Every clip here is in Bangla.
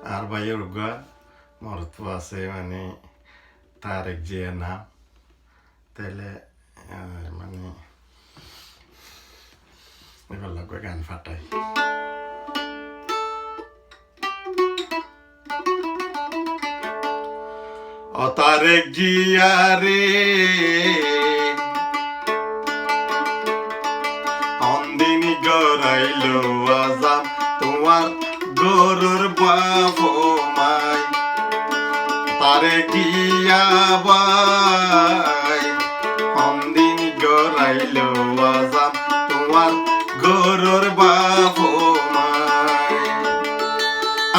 আর ভাইয়ের গা মরত আছে মানে তারেক জিয়া নাম তাহলে মানে এবার লাগবে গান ফাটাই ও তারেক জিয়া রে অন্দিনী গড়াইলো আজাম তোমার গরুর বাপ মাই তারে গিয়া বাই অন্দিনী গড়াইলো আজাম তোমার গরুর বাপ মাই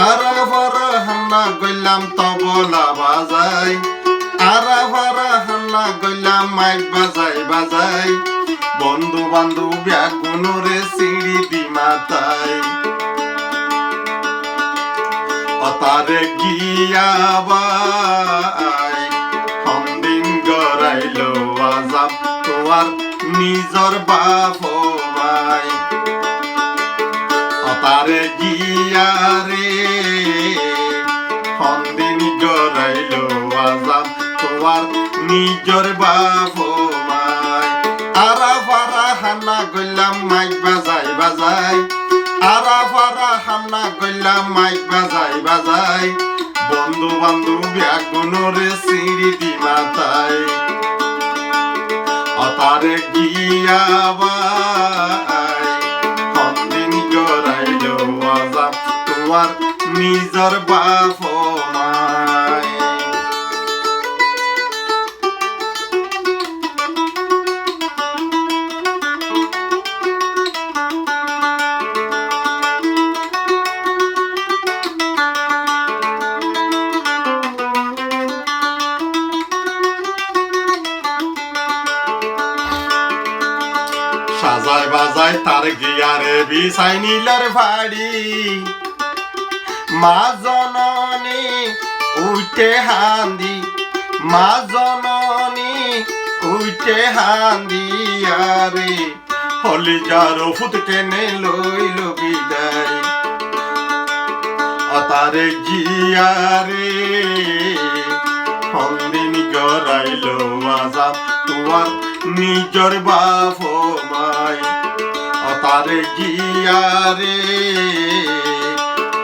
আরা ভরা হান্না গইলাম তবলা বাজাই আরা ভরা হান্না গইলাম মাইক বাজাই বাজাই বন্ধু বান্ধব ব্যাগুনরে সিঁড়ি দি মাতাই অতারে গিয়া বাই হমদিন গড়াইলো আজাম তোমার নিজর বাপ মাই অতারে গিয়া রে হমদিন গড়াইলো আজাম তোমার নিজর বাপ মাই আরা ফারা হান্না গইলাম মাইক বাজাই বাজাই আরা ফারা হান্না গইলাম মাইক বাজাই বাজাই বন্ধু বান্ধব ব্যাগুনরে সিঁড়ি দি মাতাই অতারে গিয়া বাই হমদিন গড়াইলো আজাম তোমার নিজর বাপ মাই সাজায় বাজায় তার গিয়ারে বিছাই নীলার ভাড়ি মা জননী উঠে হান্দি মা জননী উঠে হান্দি আরে হলি যার ফুট কেনে লইল বিদায় অতারে গিয়ারে হমদিন গড়াইলো আজাম তোমার নিজর বাপ মাই অতারে গিয়ারে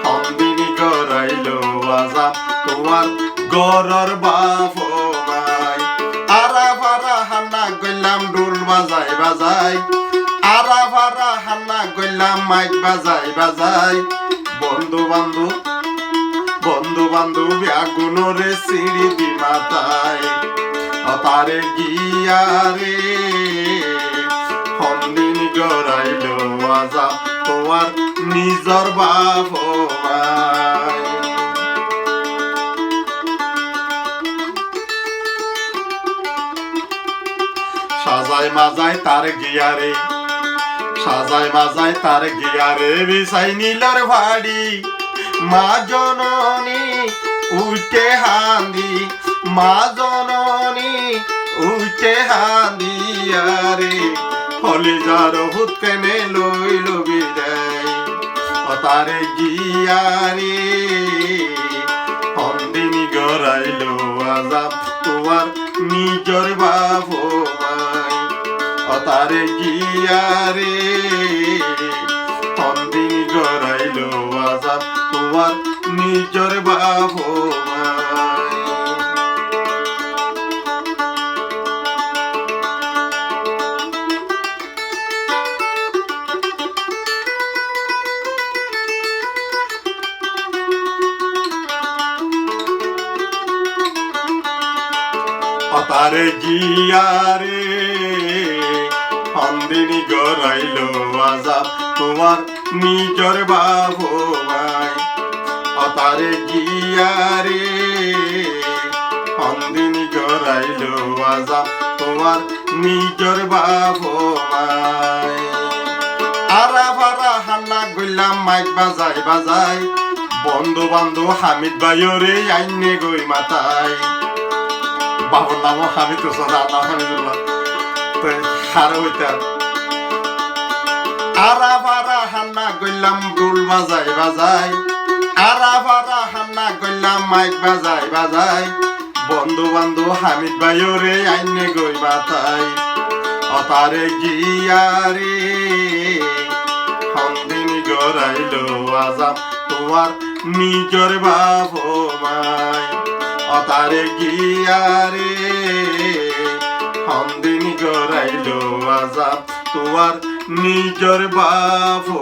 হমদিন গড়াইলো আজাম তোমার গরর বাপ মাই আরা ফারা হান্না গইলাম ডোল বাজাই বাজাই আরা ফারা হান্না গইলাম মাইক বাজাই বাজাই বন্ধু বান্ধব ব্যাগুনরে সিঁড়ি দি মাতাই অতারে গিয়ারে হমদিন গড়াইলো আজাম তোমার নিজর বাপ মাই সাজায় মাজায় তার গিয়ারে সাজায় মাজায় তার গিয়ারে বিছাই নীলার ভাড়ি মা জননী উঠে হান্দি মা জননী উঠে হান্দি আরে হলি যার হুত কেনে লইল বিদায় অতারে গিয়ারে হমদিন গড়াইলো আজাম তোমার নিজর বাপ মাই অতারে গিয়ারে হমদিন গড়াইলো আজাম তোমার নিজর বাপ মাই অতারে গিয়ারে হমদিন গড়াইলো আজাম তোমার নিজর বাপ মাই অতারে গিয়ারে হমদিন গড়াইলো আজাম তোমার নিজর বাপ মাই আরা ফারা হান্না গইলাম মাইক বাজাই বাজাই বন্ধু বান্ধব হামিদ ভাইরে আইনে গই মাতাই বাবার নামও হামিদ হোসেন আর নাম হামিদুল্লাহ তো হার হইতাম আরা ফারা হান্না গইলাম ডোল বাজাই বাজাই আরা ফারা হান্না গইলাম মাইক বাজাই বাজাই বন্ধু বান্ধু হামিদ ভাইও রে আইনে গই বাতাই অতারে গিয়ারে হন্দিনী গড়াইলো আজাম তোমার নিজর বাবু মাই অতারে গিয়ারে হন্দিনী গড়াইলো আজাম তোমার নিজর বাবু